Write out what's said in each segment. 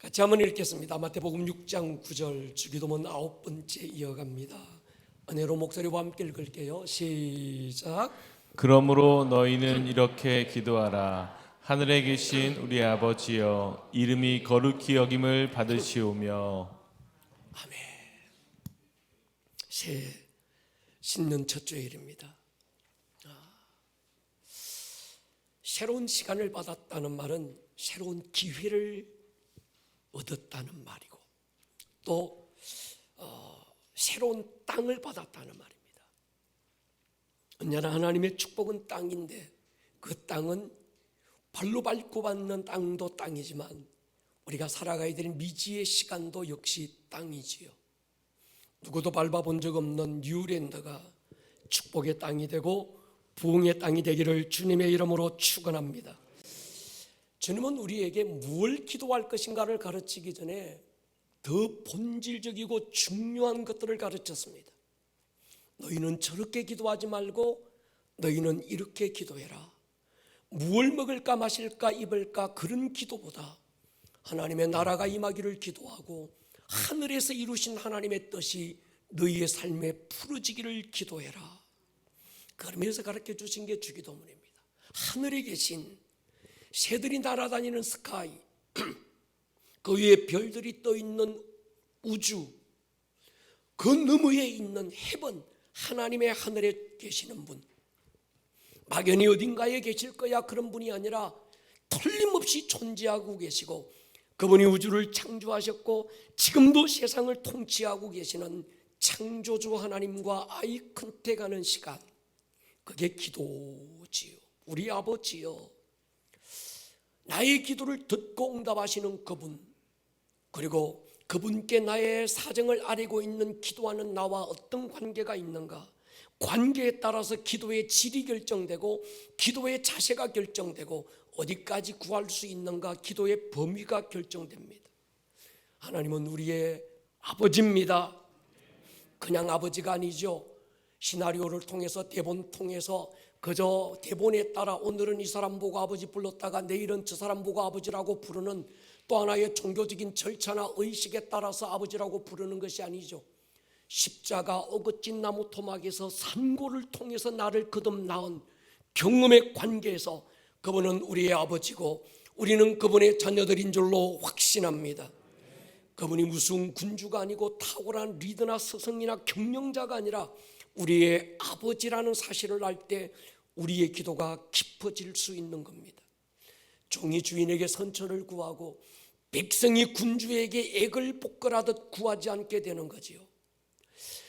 같이 한번 읽겠습니다. 마태복음 6장 9절 주기도문 9번째 이어갑니다. 은혜로 목소리와 함께 읽을게요. 시작. 그러므로 너희는 이렇게 기도하라. 하늘에 계신 우리 아버지여, 이름이 거룩히 여김을 받으시오며. 아멘. 새 신년 첫 주일입니다. 새로운 시간을 받았다는 말은 새로운 기회를 얻었다는 말이고, 또 새로운 땅을 받았다는 말입니다. 언제나 하나님의 축복은 땅인데, 그 땅은 발로 밟고 받는 땅도 땅이지만 우리가 살아가야 될 미지의 시간도 역시 땅이지요. 누구도 밟아본 적 없는 뉴랜드가 축복의 땅이 되고 부흥의 땅이 되기를 주님의 이름으로 축원합니다. 주님은 우리에게 무엇을 기도할 것인가를 가르치기 전에 더 본질적이고 중요한 것들을 가르쳤습니다. 너희는 저렇게 기도하지 말고 너희는 이렇게 기도해라. 무엇을 먹을까 마실까 입을까 그런 기도보다 하나님의 나라가 임하기를 기도하고 하늘에서 이루신 하나님의 뜻이 너희의 삶에 풀어지기를 기도해라. 그러면서 가르쳐 주신 게 주기도문입니다. 하늘에 계신 새들이 날아다니는 스카이, 그 위에 별들이 떠있는 우주, 그 너머에 있는 헤븐, 하나님의 하늘에 계시는 분, 막연히 어딘가에 계실 거야 그런 분이 아니라 틀림없이 존재하고 계시고, 그분이 우주를 창조하셨고 지금도 세상을 통치하고 계시는 창조주 하나님과 아이 컨택하는 시간, 그게 기도지요. 우리 아버지요, 나의 기도를 듣고 응답하시는 그분, 그리고 그분께 나의 사정을 아뢰고 있는 기도하는 나와 어떤 관계가 있는가, 관계에 따라서 기도의 질이 결정되고 기도의 자세가 결정되고 어디까지 구할 수 있는가, 기도의 범위가 결정됩니다. 하나님은 우리의 아버지입니다. 그냥 아버지가 아니죠. 시나리오를 통해서, 대본 통해서 그저 대본에 따라 오늘은 이 사람 보고 아버지 불렀다가 내일은 저 사람 보고 아버지라고 부르는 또 하나의 종교적인 절차나 의식에 따라서 아버지라고 부르는 것이 아니죠. 십자가 어긋진 나무 토막에서 산고를 통해서 나를 거듭 낳은 경험의 관계에서 그분은 우리의 아버지고 우리는 그분의 자녀들인 줄로 확신합니다. 그분이 무슨 군주가 아니고 탁월한 리더나 스승이나 경영자가 아니라 우리의 아버지라는 사실을 알 때 우리의 기도가 깊어질 수 있는 겁니다. 종이 주인에게 선처를 구하고 백성이 군주에게 액을 복걸하듯 구하지 않게 되는 거지요.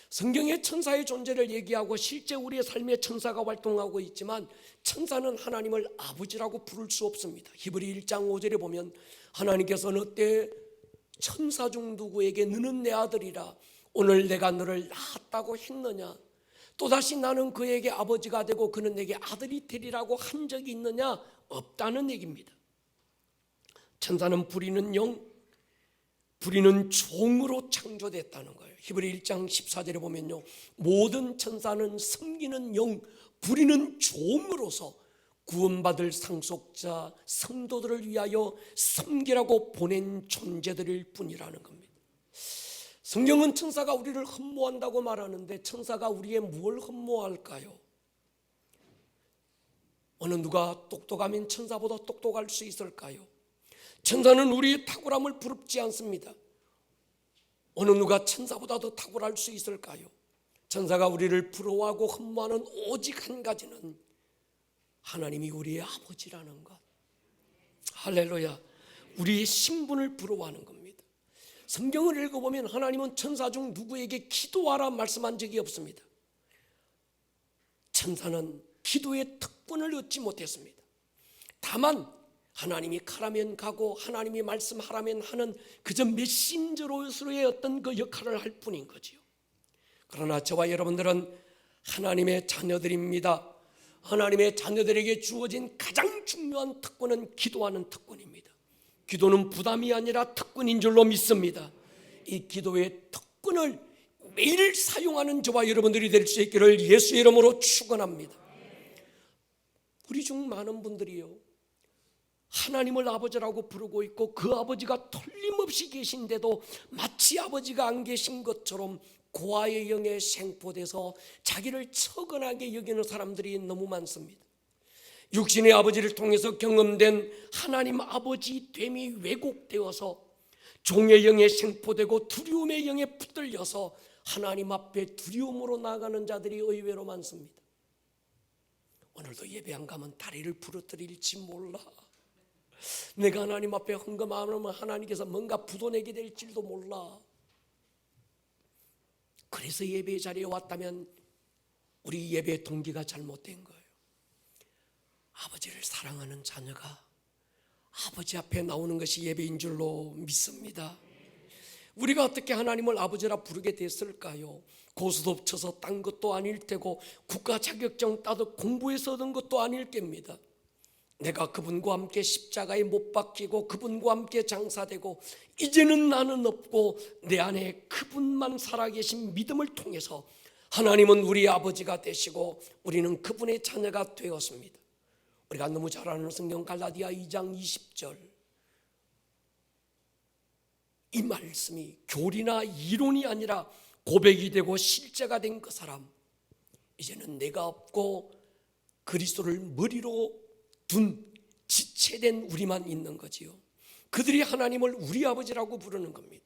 성경에 천사의 존재를 얘기하고 실제 우리의 삶에 천사가 활동하고 있지만 천사는 하나님을 아버지라고 부를 수 없습니다. 히브리 1장 5절에 보면 하나님께서는 어때 천사 중 누구에게 너는 내 아들이라 오늘 내가 너를 낳았다고 했느냐, 또다시 나는 그에게 아버지가 되고 그는 내게 아들이 되리라고 한 적이 있느냐? 없다는 얘기입니다. 천사는 부리는 영, 부리는 종으로 창조됐다는 거예요. 히브리 1장 14절에 보면요, 모든 천사는 섬기는 영, 부리는 종으로서 구원받을 상속자 성도들을 위하여 섬기라고 보낸 존재들일 뿐이라는 겁니다. 성경은 천사가 우리를 흠모한다고 말하는데 천사가 우리의 무엇을 흠모할까요? 어느 누가 똑똑하면 천사보다 똑똑할 수 있을까요? 천사는 우리의 탁월함을 부럽지 않습니다. 어느 누가 천사보다 더 탁월할 수 있을까요? 천사가 우리를 부러워하고 흠모하는 오직 한 가지는 하나님이 우리의 아버지라는 것. 할렐루야. 우리의 신분을 부러워하는 겁니다. 성경을 읽어보면 하나님은 천사 중 누구에게 기도하라 말씀한 적이 없습니다. 천사는 기도의 특권을 얻지 못했습니다. 다만 하나님이 가라면 가고 하나님이 말씀하라면 하는 그저 메신저로서의 어떤 그 역할을 할 뿐인 거지요. 그러나 저와 여러분들은 하나님의 자녀들입니다. 하나님의 자녀들에게 주어진 가장 중요한 특권은 기도하는 특권입니다. 기도는 부담이 아니라 특권인 줄로 믿습니다. 이 기도의 특권을 매일 사용하는 저와 여러분들이 될 수 있기를 예수의 이름으로 축원합니다. 우리 중 많은 분들이요, 하나님을 아버지라고 부르고 있고 그 아버지가 틀림없이 계신데도 마치 아버지가 안 계신 것처럼 고아의 영에 생포돼서 자기를 처근하게 여기는 사람들이 너무 많습니다. 육신의 아버지를 통해서 경험된 하나님 아버지 됨이 왜곡되어서 종의 영에 생포되고 두려움의 영에 붙들려서 하나님 앞에 두려움으로 나가는 자들이 의외로 많습니다. 오늘도 예배 안 가면 다리를 부러뜨릴지 몰라. 내가 하나님 앞에 헌금하면 하나님께서 뭔가 부도내게 될지도 몰라. 그래서 예배 자리에 왔다면 우리 예배 동기가 잘못된 거예요. 아버지를 사랑하는 자녀가 아버지 앞에 나오는 것이 예배인 줄로 믿습니다. 우리가 어떻게 하나님을 아버지라 부르게 됐을까요? 고스톱 쳐서 딴 것도 아닐 테고 국가 자격증 따듯 공부해서 얻은 것도 아닐 겁니다. 내가 그분과 함께 십자가에 못 박히고 그분과 함께 장사되고 이제는 나는 없고 내 안에 그분만 살아계신 믿음을 통해서 하나님은 우리 아버지가 되시고 우리는 그분의 자녀가 되었습니다. 우리가 너무 잘 아는 성경 갈라디아 2장 20절, 이 말씀이 교리나 이론이 아니라 고백이 되고 실제가 된 그 사람, 이제는 내가 없고 그리스도를 머리로 둔 지체된 우리만 있는 거지요. 그들이 하나님을 우리 아버지라고 부르는 겁니다.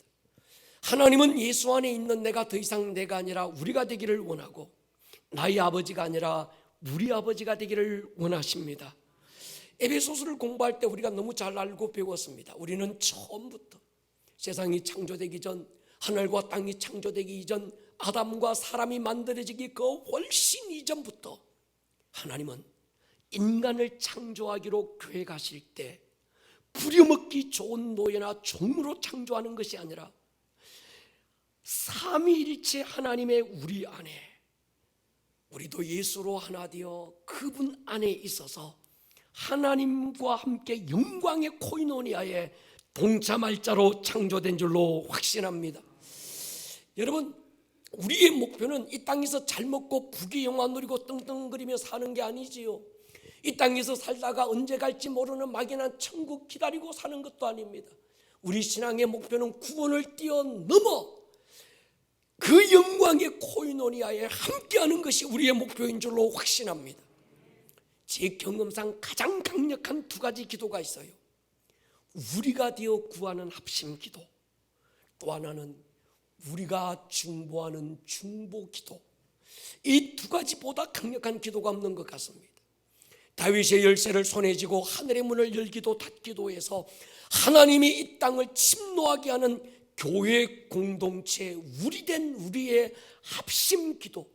하나님은 예수 안에 있는 내가 더 이상 내가 아니라 우리가 되기를 원하고 나의 아버지가 아니라 우리 아버지가 되기를 원하십니다. 에베소서를 공부할 때 우리가 너무 잘 알고 배웠습니다. 우리는 처음부터 세상이 창조되기 전, 하늘과 땅이 창조되기 이전, 아담과 사람이 만들어지기 그 훨씬 이전부터 하나님은 인간을 창조하기로 계획하실 때 부려먹기 좋은 노예나 종으로 창조하는 것이 아니라 삼위일체 하나님의 우리 안에 우리도 예수로 하나 되어 그분 안에 있어서 하나님과 함께 영광의 코이노니아에 동참할 자로 창조된 줄로 확신합니다. 여러분, 우리의 목표는 이 땅에서 잘 먹고 부귀영화 누리고 떵떵거리며 사는 게 아니지요. 이 땅에서 살다가 언제 갈지 모르는 막연한 천국 기다리고 사는 것도 아닙니다. 우리 신앙의 목표는 구원을 뛰어넘어 그 영광의 코이노니아에 함께하는 것이 우리의 목표인 줄로 확신합니다. 제 경험상 가장 강력한 두 가지 기도가 있어요. 우리가 되어 구하는 합심 기도, 또 하나는 우리가 중보하는 중보 기도. 이 두 가지보다 강력한 기도가 없는 것 같습니다. 다윗의 열쇠를 손에 쥐고 하늘의 문을 열기도 닫기도 해서 하나님이 이 땅을 침노하게 하는 교회 공동체, 우리된 우리의 합심 기도,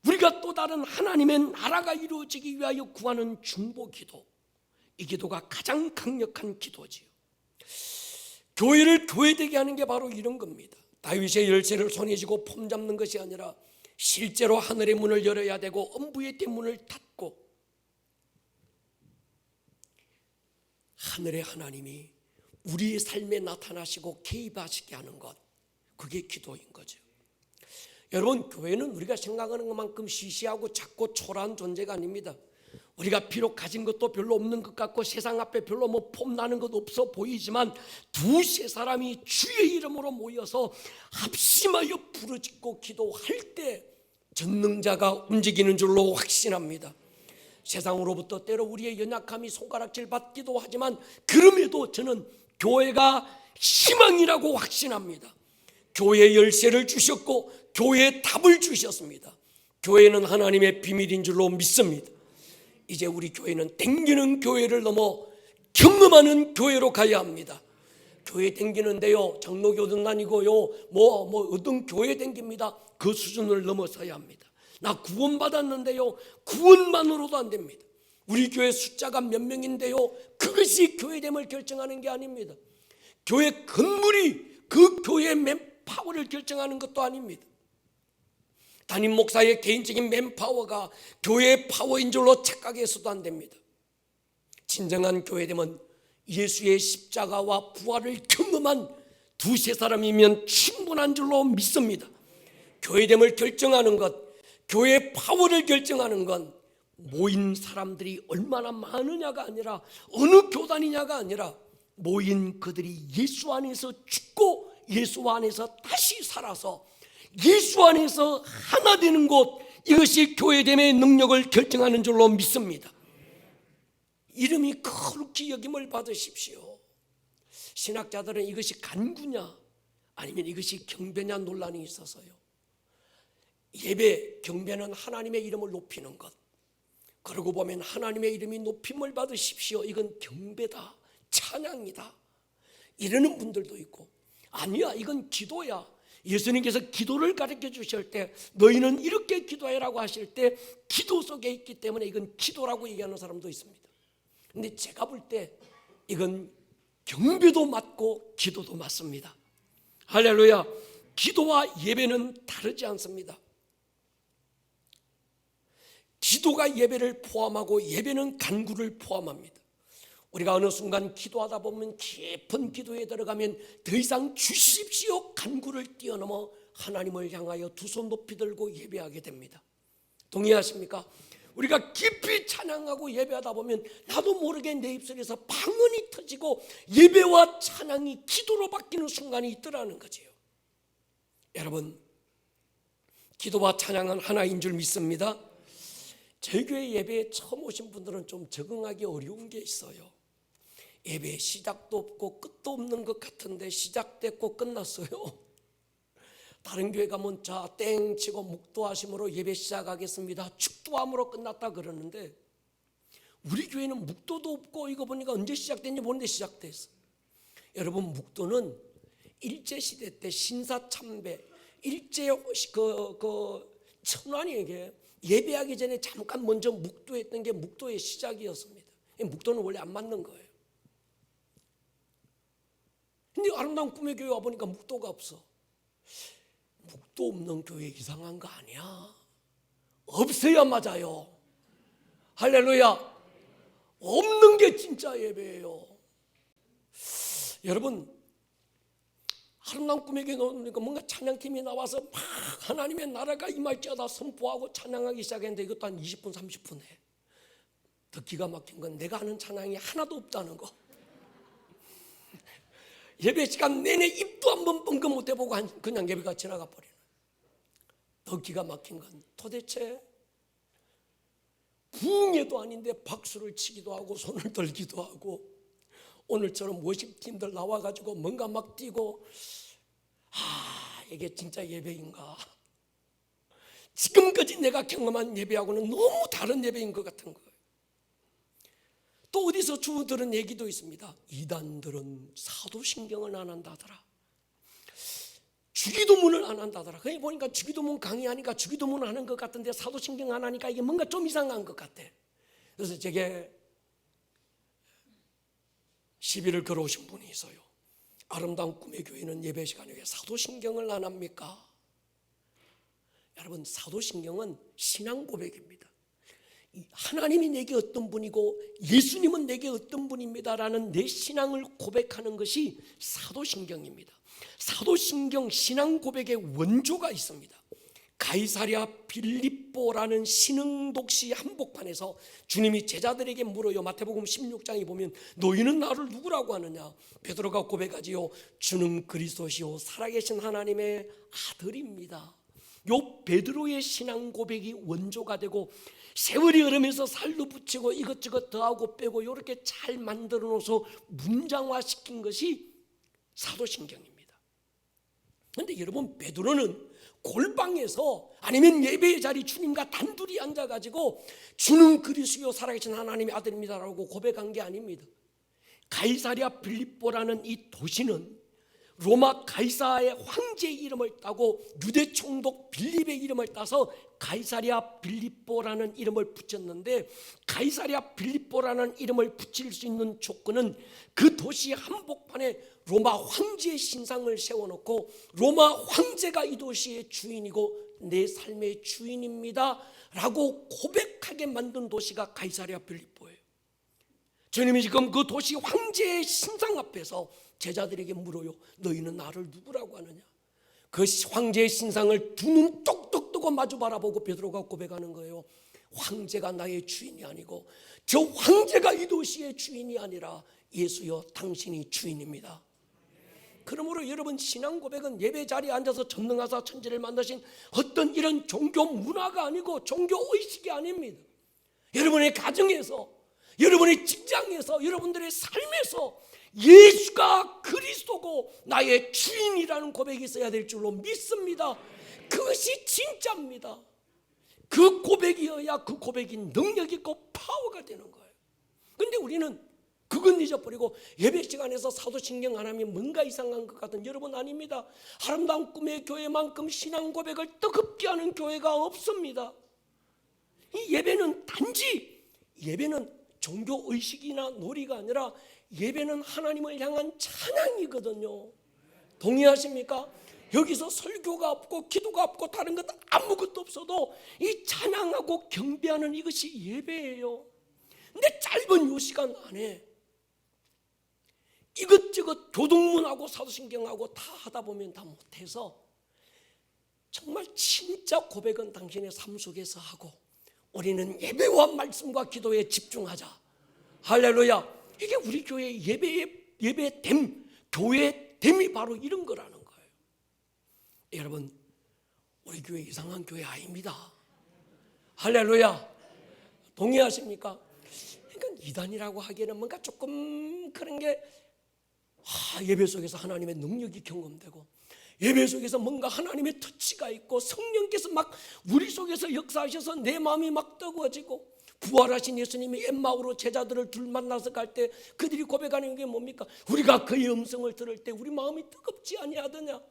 우리가 또 다른 하나님의 나라가 이루어지기 위하여 구하는 중보 기도, 이 기도가 가장 강력한 기도지요. 교회를 교회되게 하는 게 바로 이런 겁니다. 다윗의 열쇠를 손에 쥐고 폼 잡는 것이 아니라 실제로 하늘의 문을 열어야 되고 엄부의 대문을 닫고 하늘의 하나님이 우리의 삶에 나타나시고 개입하시게 하는 것, 그게 기도인 거죠. 여러분, 교회는 우리가 생각하는 것만큼 시시하고 작고 초라한 존재가 아닙니다. 우리가 비록 가진 것도 별로 없는 것 같고 세상 앞에 별로 폼나는 것 없어 보이지만 두세 사람이 주의 이름으로 모여서 합심하여 부르짖고 기도할 때 전능자가 움직이는 줄로 확신합니다. 세상으로부터 때로 우리의 연약함이 손가락질 받기도 하지만 그럼에도 저는 교회가 희망이라고 확신합니다. 교회의 열쇠를 주셨고 교회의 답을 주셨습니다. 교회는 하나님의 비밀인 줄로 믿습니다. 이제 우리 교회는 댕기는 교회를 넘어 경험하는 교회로 가야 합니다. 교회 댕기는데요, 장로교든 아니고요, 어떤 교회 댕깁니다. 그 수준을 넘어서야 합니다. 나 구원받았는데요, 구원만으로도 안 됩니다. 우리 교회 숫자가 몇 명인데요, 그것이 교회됨을 결정하는 게 아닙니다. 교회 건물이 그 교회의 맨파워를 결정하는 것도 아닙니다. 담임 목사의 개인적인 맨파워가 교회의 파워인 줄로 착각해서도 안 됩니다. 진정한 교회됨은 예수의 십자가와 부활을 경험한 두세 사람이면 충분한 줄로 믿습니다. 교회됨을 결정하는 것, 교회의 파워를 결정하는 건 모인 사람들이 얼마나 많으냐가 아니라 어느 교단이냐가 아니라 모인 그들이 예수 안에서 죽고 예수 안에서 다시 살아서 예수 안에서 하나 되는 곳, 이것이 교회됨의 능력을 결정하는 줄로 믿습니다. 이름이 거룩히 여김을 받으십시오. 신학자들은 이것이 간구냐 아니면 이것이 경배냐 논란이 있어서요. 예배, 경배는 하나님의 이름을 높이는 것. 그러고 보면 하나님의 이름이 높임을 받으십시오. 이건 경배다, 찬양이다, 이러는 분들도 있고, 아니야 이건 기도야. 예수님께서 기도를 가르쳐 주실 때 너희는 이렇게 기도해라고 하실 때 기도 속에 있기 때문에 이건 기도라고 얘기하는 사람도 있습니다. 근데 제가 볼 때 이건 경배도 맞고 기도도 맞습니다. 할렐루야. 기도와 예배는 다르지 않습니다. 기도가 예배를 포함하고 예배는 간구를 포함합니다. 우리가 어느 순간 기도하다 보면 깊은 기도에 들어가면 더 이상 주십시오 간구를 뛰어넘어 하나님을 향하여 두 손 높이 들고 예배하게 됩니다. 동의하십니까? 우리가 깊이 찬양하고 예배하다 보면 나도 모르게 내 입술에서 방언이 터지고 예배와 찬양이 기도로 바뀌는 순간이 있더라는 거지요. 여러분, 기도와 찬양은 하나인 줄 믿습니다. 저희 교회 예배에 처음 오신 분들은 좀 적응하기 어려운 게 있어요. 예배 시작도 없고 끝도 없는 것 같은데 시작됐고 끝났어요. 다른 교회 가면 자 땡 치고 묵도하심으로 예배 시작하겠습니다, 축도함으로 끝났다 그러는데 우리 교회는 묵도도 없고 이거 보니까 언제 시작됐는지 모르는데 시작됐어. 여러분, 묵도는 일제시대 때 신사참배 일제 천황에게 예배하기 전에 잠깐 먼저 묵도했던 게 묵도의 시작이었습니다. 묵도는 원래 안 맞는 거예요. 근데 아름다운 꿈의 교회 와보니까 묵도가 없어. 묵도 없는 교회 이상한 거 아니야? 없어야 맞아요. 할렐루야. 없는 게 진짜 예배예요. 여러분, 아름다운 꿈의 교회 나오니까 뭔가 찬양팀이 나와서 막 하나님의 나라가 임할지어다 선포하고 찬양하기 시작했는데 이것도 한 20분 30분 해. 더 기가 막힌 건 내가 아는 찬양이 하나도 없다는 거. 예배 시간 내내 입도 한번 뻥긋 못 해보고 그냥 예배가 지나가 버리는. 더 기가 막힌 건 도대체 부흥회도 아닌데 박수를 치기도 하고 손을 들기도 하고 오늘처럼 워십팀들 나와가지고 뭔가 막 뛰고, 이게 진짜 예배인가? 지금까지 내가 경험한 예배하고는 너무 다른 예배인 것 같은 거예요. 또 어디서 주들은 얘기도 있습니다. 이단들은 사도신경을 안 한다더라, 주기도문을 안 한다더라. 그냥 보니까 주기도문 강의하니까 주기도문 하는 것 같은데 사도신경 안 하니까 이게 뭔가 좀 이상한 것 같아. 그래서 제게 시비를 걸어오신 분이 있어요. 아름다운 꿈의 교회는 예배 시간에 왜 사도신경을 안 합니까? 여러분, 사도신경은 신앙 고백입니다. 하나님이 내게 어떤 분이고 예수님은 내게 어떤 분입니다라는 내 신앙을 고백하는 것이 사도신경입니다. 사도신경 신앙 고백의 원조가 있습니다. 가이사랴 빌립보라는 신흥독시 한복판에서 주님이 제자들에게 물어요. 마태복음 16장에 보면 너희는 나를 누구라고 하느냐? 베드로가 고백하지요. 주는 그리스도시요 살아계신 하나님의 아들입니다. 요 베드로의 신앙 고백이 원조가 되고 세월이 흐르면서 살도 붙이고 이것저것 더하고 빼고 이렇게 잘 만들어 놓아서 문장화시킨 것이 사도신경입니다. 그런데 여러분, 베드로는 골방에서 아니면 예배의 자리 주님과 단둘이 앉아가지고 주는 그리스도요 살아계신 하나님의 아들입니다라고 고백한 게 아닙니다. 가이사랴 빌립보라는 이 도시는 로마 가이사의 황제의 이름을 따고 유대 총독 빌립의 이름을 따서 가이사랴 빌립보라는 이름을 붙였는데, 가이사랴 빌립보라는 이름을 붙일 수 있는 조건은 그 도시 한복판에 로마 황제의 신상을 세워놓고 로마 황제가 이 도시의 주인이고 내 삶의 주인입니다 라고 고백하게 만든 도시가 가이사랴 빌립보예요. 주님이 지금 그 도시 황제의 신상 앞에서 제자들에게 물어요. 너희는 나를 누구라고 하느냐? 그 황제의 신상을 두 눈 똑똑 뜨고 마주 바라보고 베드로가 고백하는 거예요. 황제가 나의 주인이 아니고 저 황제가 이 도시의 주인이 아니라 예수여 당신이 주인입니다. 그러므로 여러분, 신앙 고백은 예배 자리에 앉아서 전능하사 천지를 만드신 어떤 이런 종교 문화가 아니고 종교 의식이 아닙니다. 여러분의 가정에서, 여러분의 직장에서, 여러분들의 삶에서 예수가 그리스도고 나의 주인이라는 고백이 있어야 될 줄로 믿습니다. 그것이 진짜입니다. 그 고백이어야 그 고백이 능력 있고 파워가 되는 거예요. 그런데 우리는 그건 잊어버리고 예배 시간에서 사도신경 안 하면 뭔가 이상한 것 같은 여러분 아닙니다. 아름다운 꿈의 교회만큼 신앙 고백을 뜨겁게 하는 교회가 없습니다. 이 예배는 단지, 예배는 종교 의식이나 놀이가 아니라 예배는 하나님을 향한 찬양이거든요. 동의하십니까? 여기서 설교가 없고 기도가 없고 다른 것 아무것도 없어도 이 찬양하고 경배하는 이것이 예배예요. 근데 짧은 요 시간 안에 이것저것 교동문하고 사도신경하고 다 하다 보면 다 못해서 정말 진짜 고백은 당신의 삶 속에서 하고 우리는 예배와 말씀과 기도에 집중하자. 할렐루야. 이게 우리 교회의 예배됨, 교회됨이 바로 이런 거라는 거예요. 여러분, 우리 교회 이상한 교회 아닙니다. 할렐루야. 동의하십니까? 그러니까 이단이라고 하기에는 뭔가 조금 그런 게 예배 속에서 하나님의 능력이 경험되고 예배 속에서 뭔가 하나님의 터치가 있고 성령께서 막 우리 속에서 역사하셔서 내 마음이 막 뜨거워지고 부활하신 예수님이 엠마오로 제자들을 둘 만나서 갈 때 그들이 고백하는 게 뭡니까? 우리가 그의 음성을 들을 때 우리 마음이 뜨겁지 아니하더냐.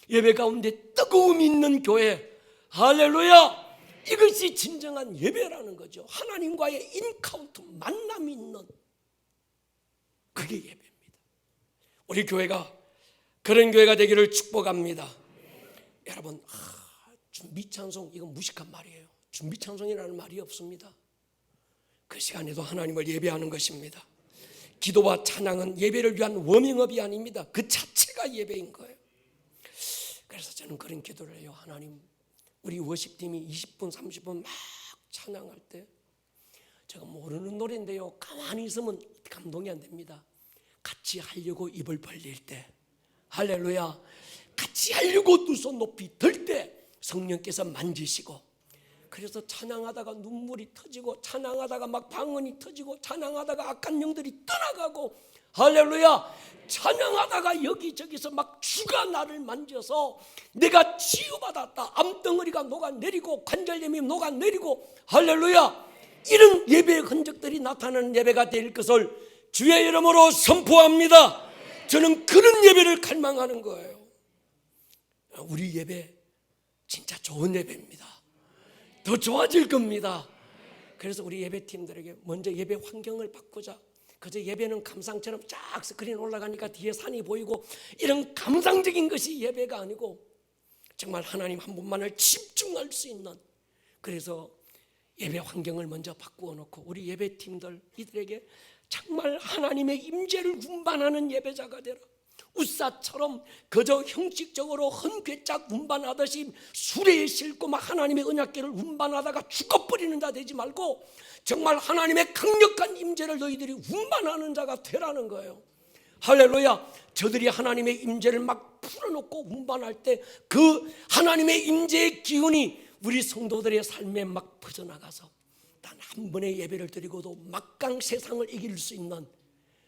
예배 가운데 뜨거움이 있는 교회, 할렐루야. 이것이 진정한 예배라는 거죠. 하나님과의 인카운트, 만남이 있는, 그게 예배입니다. 우리 교회가 그런 교회가 되기를 축복합니다. 여러분, 준비 찬송, 이건 무식한 말이에요. 준비 찬송이라는 말이 없습니다. 그 시간에도 하나님을 예배하는 것입니다. 기도와 찬양은 예배를 위한 워밍업이 아닙니다. 그 자체가 예배인 거예요. 그래서 저는 그런 기도를 해요. 하나님, 우리 워십팀이 20분 30분 막 찬양할 때 제가 모르는 노래인데요, 가만히 있으면 감동이 안 됩니다. 같이 하려고 입을 벌릴 때, 할렐루야, 같이 하려고 두 손 높이 들 때 성령께서 만지시고, 그래서 찬양하다가 눈물이 터지고 찬양하다가 막 방언이 터지고 찬양하다가 악한 영들이 떠나가고, 할렐루야, 찬양하다가 여기저기서 막 주가 나를 만져서 내가 치유받았다, 암덩어리가 녹아내리고 관절염이 녹아내리고, 할렐루야, 이런 예배의 흔적들이 나타나는 예배가 될 것을 주의 이름으로 선포합니다. 저는 그런 예배를 갈망하는 거예요. 우리 예배 진짜 좋은 예배입니다. 더 좋아질 겁니다. 그래서 우리 예배팀들에게 먼저 예배 환경을 바꾸자. 그저 예배는 감상처럼 쫙 스크린 올라가니까 뒤에 산이 보이고 이런 감상적인 것이 예배가 아니고 정말 하나님 한 분만을 집중할 수 있는, 그래서 예배 환경을 먼저 바꾸어 놓고 우리 예배팀들 이들에게 정말 하나님의 임재를 운반하는 예배자가 되라. 우사처럼 그저 형식적으로 헌괴짝 운반하듯이 수레에 싣고 막 하나님의 언약궤를 운반하다가 죽어버리는 자 되지 말고 정말 하나님의 강력한 임재를 너희들이 운반하는 자가 되라는 거예요. 할렐루야. 저들이 하나님의 임재를 막 풀어놓고 운반할 때 그 하나님의 임재의 기운이 우리 성도들의 삶에 막 퍼져나가서 단 한 번의 예배를 드리고도 막강 세상을 이길 수 있는,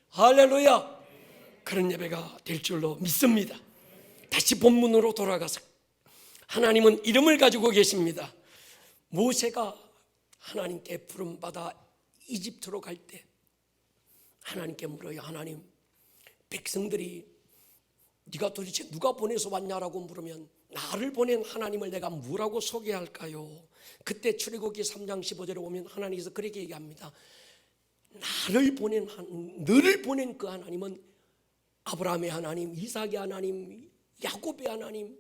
할렐루야, 그런 예배가 될 줄로 믿습니다. 다시 본문으로 돌아가서 하나님은 이름을 가지고 계십니다. 모세가 하나님께 부름받아 이집트로 갈 때 하나님께 물어요. 하나님, 백성들이 네가 도대체 누가 보내서 왔냐라고 물으면 나를 보낸 하나님을 내가 뭐라고 소개할까요? 그때 출애굽기 3장 15절에 보면 하나님께서 그렇게 얘기합니다. 너를 보낸 그 하나님은 아브라함의 하나님, 이삭의 하나님, 야곱의 하나님,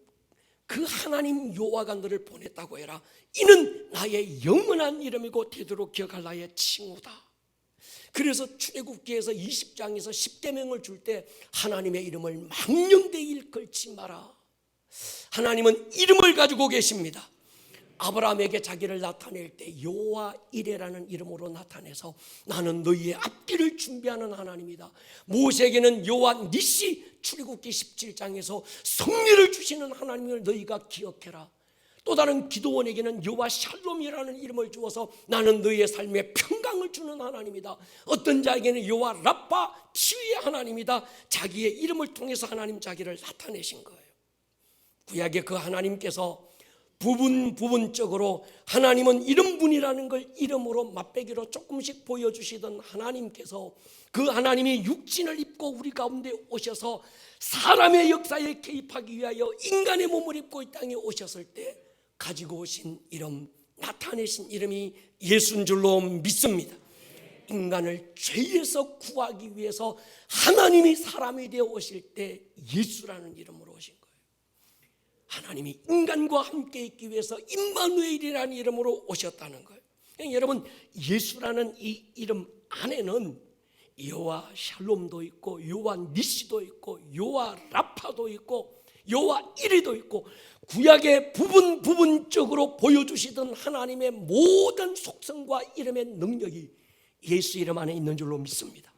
그 하나님 여호와가 너를 보냈다고 해라. 이는 나의 영원한 이름이고 되도록 기억할 나의 칭호다. 그래서 출애굽기에서 20장에서 10계명을 줄 때 하나님의 이름을 망령되이 일컬지 마라. 하나님은 이름을 가지고 계십니다. 아브라함에게 자기를 나타낼 때 여호와 이레라는 이름으로 나타내서 나는 너희의 앞길을 준비하는 하나님이다. 모세에게는 여호와 니시 출애굽기 17장에서 승리를 주시는 하나님을 너희가 기억해라. 또 다른 기도원에게는 여호와 샬롬이라는 이름을 주어서 나는 너희의 삶에 평강을 주는 하나님이다. 어떤 자에게는 여호와 라파 치유의 하나님이다. 자기의 이름을 통해서 하나님 자기를 나타내신 거예요. 구약의 그 하나님께서 부분적으로 하나님은 이런 분이라는 걸 이름으로 맛배기로 조금씩 보여주시던 하나님께서 그 하나님이 육신을 입고 우리 가운데 오셔서 사람의 역사에 개입하기 위하여 인간의 몸을 입고 이 땅에 오셨을 때 가지고 오신 이름, 나타내신 이름이 예수인 줄로 믿습니다. 인간을 죄에서 구하기 위해서 하나님이 사람이 되어 오실 때 예수라는 이름으로 오신 거예요. 하나님이 인간과 함께 있기 위해서 임마누엘이라는 이름으로 오셨다는 거예요. 여러분, 예수라는 이 이름 안에는 여호와 샬롬도 있고 여호와 니시도 있고 여호와 라파도 있고 여호와 이레도 있고 구약의 부분적으로 보여주시던 하나님의 모든 속성과 이름의 능력이 예수 이름 안에 있는 줄로 믿습니다.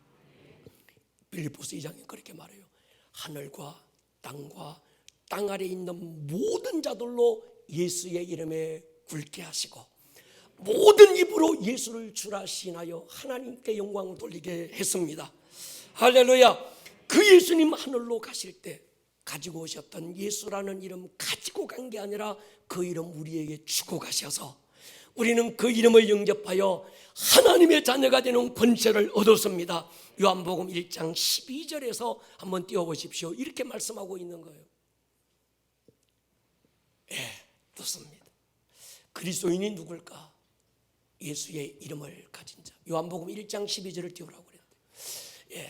빌립보서 2장에 그렇게 말해요. 하늘과 땅과 땅 아래 있는 모든 자들로 예수의 이름에 굵게 하시고 모든 입으로 예수를 주라 시인하여 하나님께 영광을 돌리게 했습니다. 할렐루야. 그 예수님 하늘로 가실 때 가지고 오셨던 예수라는 이름 가지고 간 게 아니라 그 이름 우리에게 주고 가셔서 우리는 그 이름을 영접하여 하나님의 자녀가 되는 권세를 얻었습니다. 요한복음 1장 12절에서 한번 띄워보십시오. 이렇게 말씀하고 있는 거예요. 듣습니다. 그리스도인이 누굴까? 예수의 이름을 가진 자. 요한복음 1장 12절을 띄우라고 그래요.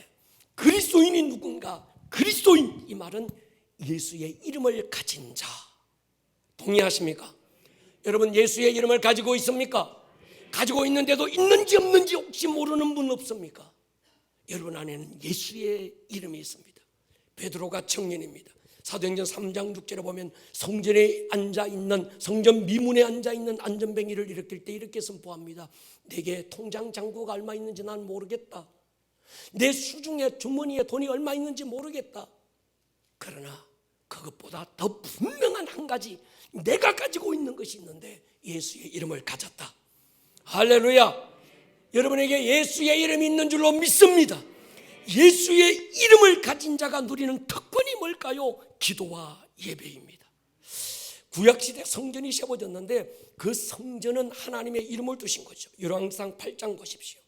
그리스도인이 누군가? 그리스도인, 이 말은 예수의 이름을 가진 자. 동의하십니까? 여러분, 예수의 이름을 가지고 있습니까? 가지고 있는데도 있는지 없는지 혹시 모르는 분 없습니까? 여러분 안에는 예수의 이름이 있습니다. 베드로가 청년입니다. 사도행전 3장 6절에 보면 성전에 앉아있는, 성전 미문에 앉아있는 안전뱅이를 일으킬 때 이렇게 선포합니다. 내게 통장 잔고가 얼마 있는지 난 모르겠다. 내 수중에 주머니에 돈이 얼마 있는지 모르겠다. 그러나 그것보다 더 분명한 한 가지, 내가 가지고 있는 것이 있는데 예수의 이름을 가졌다. 할렐루야. 여러분에게 예수의 이름이 있는 줄로 믿습니다. 예수의 이름을 가진 자가 누리는 특권이 뭘까요? 기도와 예배입니다. 구약시대 성전이 세워졌는데 그 성전은 하나님의 이름을 두신 거죠. 열왕기상 8장 보십시오.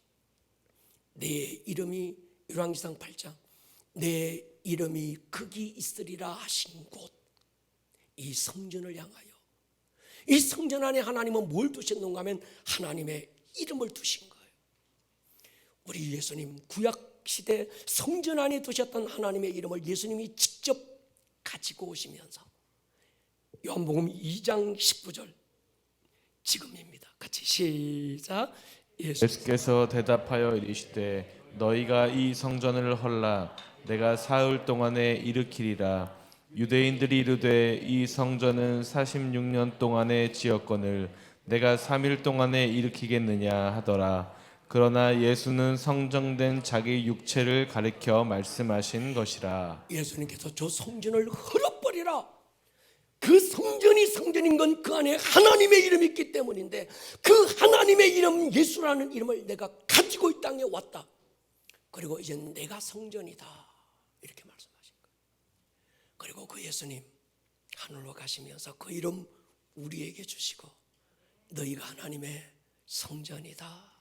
내 이름이, 열왕기상 8장, 내 이름이 거기 있으리라 하신 곳, 이 성전을 향하여, 이 성전 안에 하나님은 뭘 두셨는가 하면 하나님의 이름을 두신 거예요. 우리 예수님 구약시대 성전 안에 두셨던 하나님의 이름을 예수님이 직접 가지고 오시면서 요한복음 2장 19절 지금입니다. 같이 시작. 예수께서 대답하여 이르시되 너희가 이 성전을 헐라 내가 사흘 동안에 일으키리라. 유대인들이 이르되 이 성전은 46년 동안에 지었거늘 내가 3일 동안에 일으키겠느냐 하더라. 그러나 예수는 성정된 자기 육체를 가리켜 말씀하신 것이라. 예수님께서 저 성전을 헐어버리라. 그 성전이 성전인 건 그 안에 하나님의 이름이 있기 때문인데 그 하나님의 이름 예수라는 이름을 내가 가지고 이 땅에 왔다. 그리고 이제 내가 성전이다. 이렇게 말씀하신 거예요. 그리고 그 예수님 하늘로 가시면서 그 이름 우리에게 주시고 너희가 하나님의 성전이다.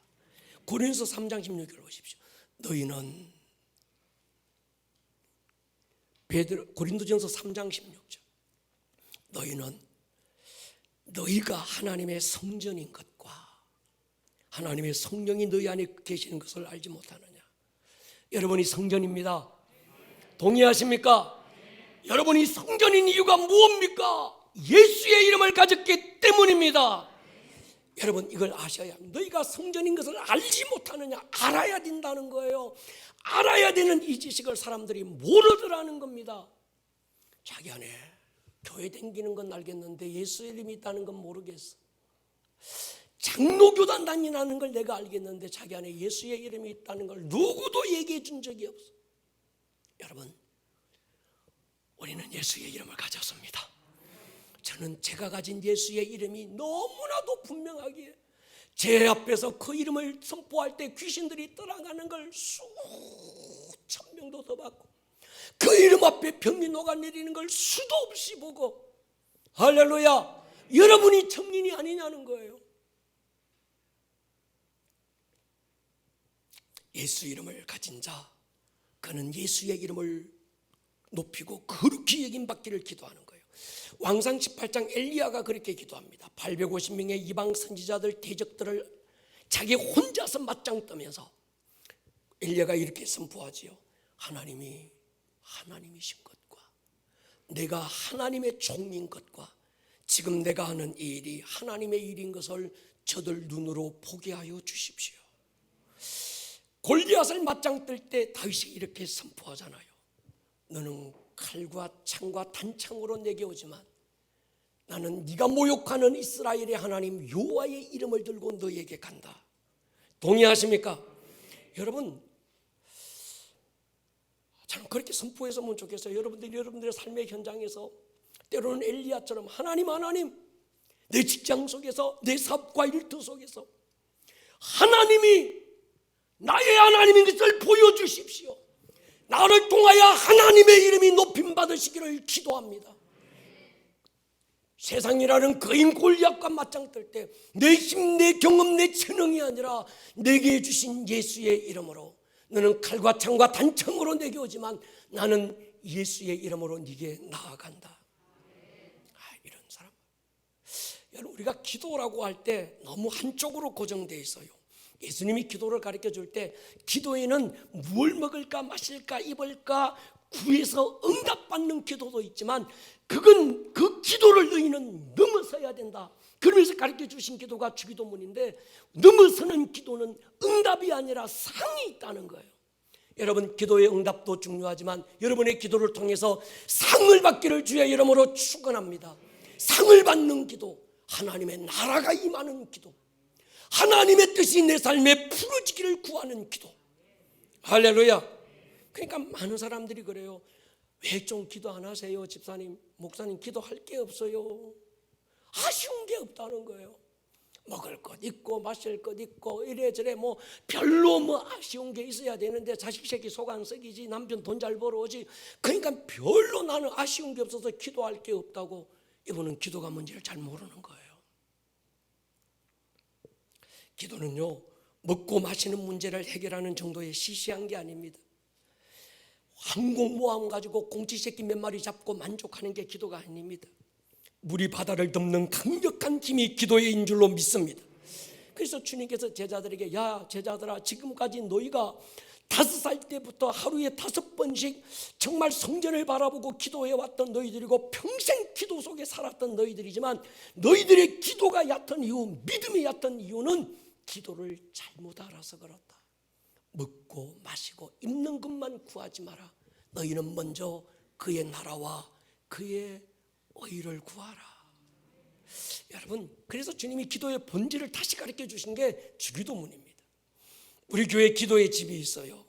고린도서 3장 16절 보십시오. 너희는 고린도전서 3장 16절 너희는 너희가 하나님의 성전인 것과 하나님의 성령이 너희 안에 계시는 것을 알지 못하느냐. 여러분이 성전입니다. 동의하십니까? 여러분이 성전인 이유가 무엇입니까? 예수의 이름을 가졌기 때문입니다. 여러분 이걸 아셔야 합니다. 너희가 성전인 것을 알지 못하느냐. 알아야 된다는 거예요. 알아야 되는 이 지식을 사람들이 모르더라는 겁니다. 자기 안에 교회 다니는 건 알겠는데 예수의 이름이 있다는 건 모르겠어. 장로교단 다니라는 걸 내가 알겠는데 자기 안에 예수의 이름이 있다는 걸 누구도 얘기해 준 적이 없어. 여러분, 우리는 예수의 이름을 가졌습니다. 저는 제가 가진 예수의 이름이 너무나도 분명하기에 제 앞에서 그 이름을 선포할 때 귀신들이 떠나가는 걸 수천 명도 더 봤고, 그 이름 앞에 병이 녹아내리는 걸 수도 없이 보고, 할렐루야, 여러분이 청년이 아니냐는 거예요. 예수 이름을 가진 자, 그는 예수의 이름을 높이고 거룩히 여김받기를 기도하는 거예요. 왕상 18장 엘리야가 그렇게 기도합니다. 850명의 이방 선지자들 대적들을 자기 혼자서 맞짱 뜨면서 엘리야가 이렇게 선포하지요. 하나님이신 것과 내가 하나님의 종인 것과 지금 내가 하는 이 일이 하나님의 일인 것을 저들 눈으로 보게 하여 주십시오. 골리앗을 맞짱 뜰 때 다윗이 이렇게 선포하잖아요. 너는 칼과 창과 단창으로 내게 오지만 나는 네가 모욕하는 이스라엘의 하나님 여호와의 이름을 들고 너에게 간다. 동의하십니까? 여러분, 저는 그렇게 선포했으면 좋겠어요. 여러분들의 삶의 현장에서 때로는 엘리야처럼 하나님 내 직장 속에서 내 사업과 일터 속에서 하나님이 나의 하나님인 것을 보여주십시오. 나를 통하여 하나님의 이름이 높임받으시기를 기도합니다. 세상이라는 거인 골리앗과 맞짱 뜰 때 내 힘, 내 경험, 내 재능이 아니라 내게 주신 예수의 이름으로 너는 칼과 창과 단창으로 내게 오지만 나는 예수의 이름으로 네게 나아간다. 이런 사람. 여러분, 우리가 기도라고 할 때 너무 한쪽으로 고정되어 있어요. 예수님이 기도를 가르쳐 줄 때 기도에는 뭘 먹을까 마실까 입을까 구해서 응답받는 기도도 있지만 그건 그 기도를 너희는 넘어서야 된다. 그러면서 가르쳐 주신 기도가 주기도문인데 넘어서는 기도는 응답이 아니라 상이 있다는 거예요. 여러분, 기도의 응답도 중요하지만 여러분의 기도를 통해서 상을 받기를 주의 이름으로 축원합니다. 상을 받는 기도, 하나님의 나라가 임하는 기도, 하나님의 뜻이 내 삶에 풀어지기를 구하는 기도. 할렐루야. 그러니까 많은 사람들이 그래요. 왜 좀 기도 안 하세요? 집사님, 목사님, 기도할 게 없어요. 아쉬운 게 없다는 거예요. 먹을 것 있고 마실 것 있고 이래저래 별로 아쉬운 게 있어야 되는데 자식 새끼 속 안 썩이지, 남편 돈 잘 벌어오지, 그러니까 별로 나는 아쉬운 게 없어서 기도할 게 없다고. 이분은 기도가 뭔지를 잘 모르는 거예요. 기도는요, 먹고 마시는 문제를 해결하는 정도의 시시한 게 아닙니다. 항공모함 가지고 공치새끼 몇 마리 잡고 만족하는 게 기도가 아닙니다. 물이 바다를 덮는 강력한 힘이 기도의 줄로 믿습니다. 그래서 주님께서 제자들에게, 야 제자들아, 지금까지 너희가 5살 때부터 하루에 5번씩 정말 성전을 바라보고 기도해왔던 너희들이고 평생 기도 속에 살았던 너희들이지만 너희들의 기도가 얕은 이유, 믿음이 얕은 이유는 기도를 잘못 알아서 그렇다. 먹고 마시고 입는 것만 구하지 마라. 너희는 먼저 그의 나라와 그의 의를 구하라. 여러분, 그래서 주님이 기도의 본질을 다시 가르쳐 주신 게 주기도문입니다. 우리 교회 기도의 집이 있어요.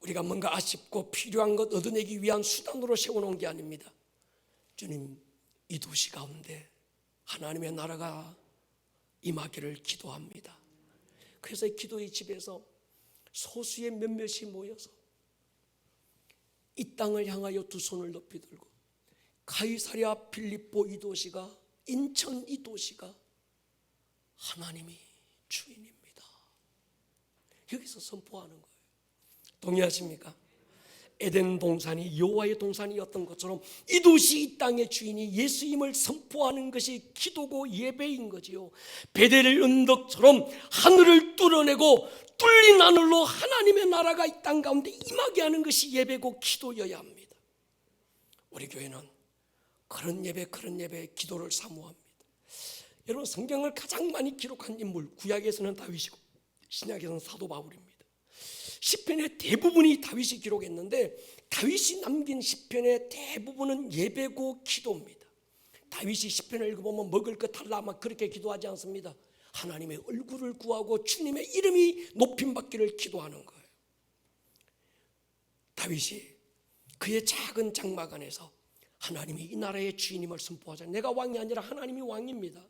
우리가 뭔가 아쉽고 필요한 것 얻어내기 위한 수단으로 세워놓은 게 아닙니다. 주님, 이 도시 가운데 하나님의 나라가 임하기를 기도합니다. 그래서 기도의 집에서 소수의 몇몇이 모여서 이 땅을 향하여 두 손을 높이 들고 가이사랴 빌립보 이 도시가, 인천 이 도시가 하나님이 주인입니다. 여기서 선포하는 거예요. 동의하십니까? 에덴 동산이 여호와의 동산이었던 것처럼 이 도시 이 땅의 주인이 예수임을 선포하는 것이 기도고 예배인 거지요. 베델 언덕처럼 하늘을 뚫어내고 뚫린 하늘로 하나님의 나라가 이 땅 가운데 임하게 하는 것이 예배고 기도여야 합니다. 우리 교회는 그런 예배, 기도를 사모합니다. 여러분, 성경을 가장 많이 기록한 인물, 구약에서는 다윗이고 신약에서는 사도 바울입니다. 시편의 대부분이 다윗이 기록했는데 다윗이 남긴 시편의 대부분은 예배고 기도입니다. 다윗이 시편을 읽어보면 먹을 것 달라 막 그렇게 기도하지 않습니다. 하나님의 얼굴을 구하고 주님의 이름이 높임받기를 기도하는 거예요. 다윗이 그의 작은 장막 안에서 하나님이 이 나라의 주인임을 선포하자. 내가 왕이 아니라 하나님이 왕입니다.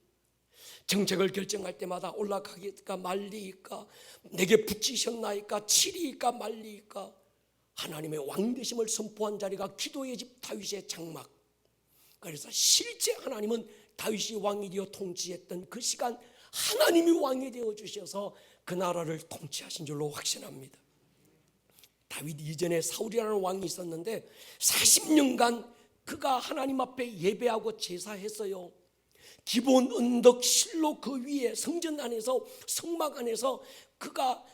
정책을 결정할 때마다 올라가기까 말리이까, 내게 붙이셨나이까, 치리이까 말리이까, 하나님의 왕되심을 선포한 자리가 기도의 집 다윗의 장막. 그래서 실제 하나님은 다윗이 왕이 되어 통치했던 그 시간 하나님이 왕이 되어 주셔서 그 나라를 통치하신 줄로 확신합니다. 다윗 이전에 사울이라는 왕이 있었는데 40년간 그가 하나님 앞에 예배하고 제사했어요. 기본 언덕 실로 그 위에 성전 안에서 성막 안에서 그가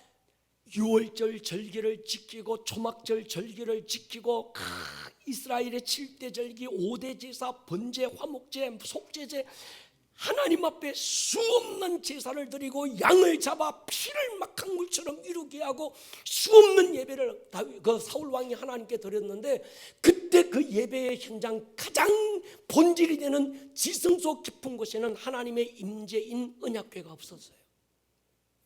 유월절 절기를 지키고 초막절 절기를 지키고 이스라엘의 7대 절기, 5대 제사, 번제, 화목제, 속죄제, 하나님 앞에 수없는 제사를 드리고 양을 잡아 피를 막강물처럼 이루게 하고 수없는 예배를 그 사울 왕이 하나님께 드렸는데, 그때 그 예배의 현장 가장 본질이 되는 지성소 깊은 곳에는 하나님의 임재인 언약궤가 없었어요.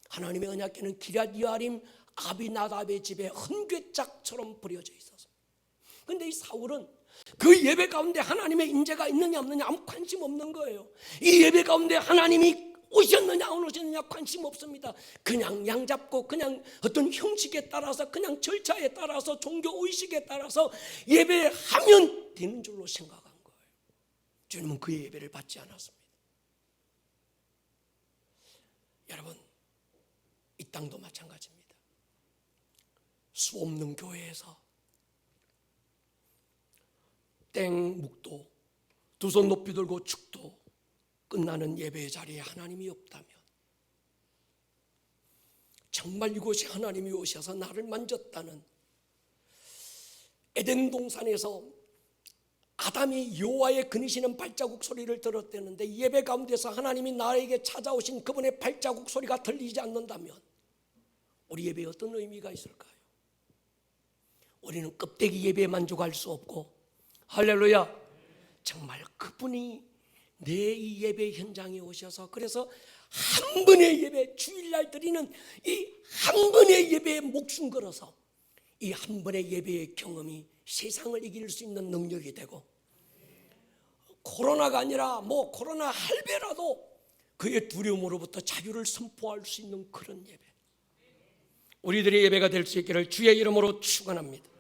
하나님의 언약궤는 기럇 여아림 아비나답의 집에 헌궤짝처럼 버려져 있어서. 그런데 이 사울은 그 예배 가운데 하나님의 임재가 있느냐 없느냐 아무 관심 없는 거예요. 이 예배 가운데 하나님이 오셨느냐 안 오셨느냐 관심 없습니다. 그냥 양 잡고 그냥 어떤 형식에 따라서 그냥 절차에 따라서 종교 의식에 따라서 예배하면 되는 줄로 생각한 거예요. 주님은 그 예배를 받지 않았습니다. 여러분, 이 땅도 마찬가지입니다. 수 없는 교회에서 땡 묵도, 두 손 높이 들고 축도 끝나는 예배의 자리에 하나님이 없다면, 정말 이곳에 하나님이 오셔서 나를 만졌다는, 에덴 동산에서 아담이 여호와의 그니시는 발자국 소리를 들었다는데 예배 가운데서 하나님이 나에게 찾아오신 그분의 발자국 소리가 들리지 않는다면 우리 예배에 어떤 의미가 있을까요? 우리는 껍데기 예배에 만족할 수 없고, 할렐루야, 정말 그분이 내 이 예배 현장에 오셔서, 그래서 한 번의 예배, 주일날 드리는 이 한 번의 예배에 목숨 걸어서 이 한 번의 예배의 경험이 세상을 이길 수 있는 능력이 되고, 코로나가 아니라 뭐 코로나 할배라도 그의 두려움으로부터 자유를 선포할 수 있는 그런 예배, 우리들의 예배가 될 수 있기를 주의 이름으로 축원합니다.